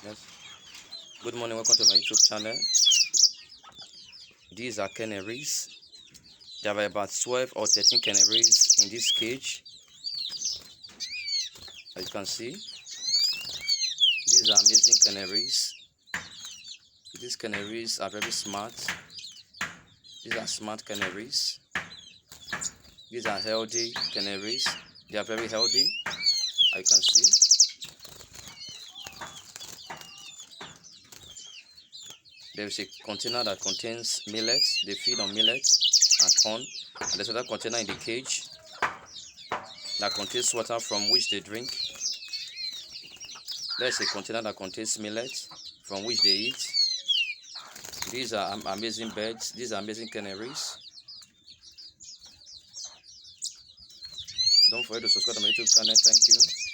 Yes. Good morning, welcome to my YouTube channel. These are canaries. There are about 12 or 13 canaries in this cage. As you can see, these are amazing canaries. These canaries are very smart. These are smart canaries. These are healthy canaries. They are very healthy, as you can see. There is a container that contains millet. They feed on millet and corn. And there's another container in the cage that contains water from which they drink. There's a container that contains millet from which they eat. These are amazing birds. These are amazing canaries. Don't forget to subscribe to my YouTube channel. Thank you.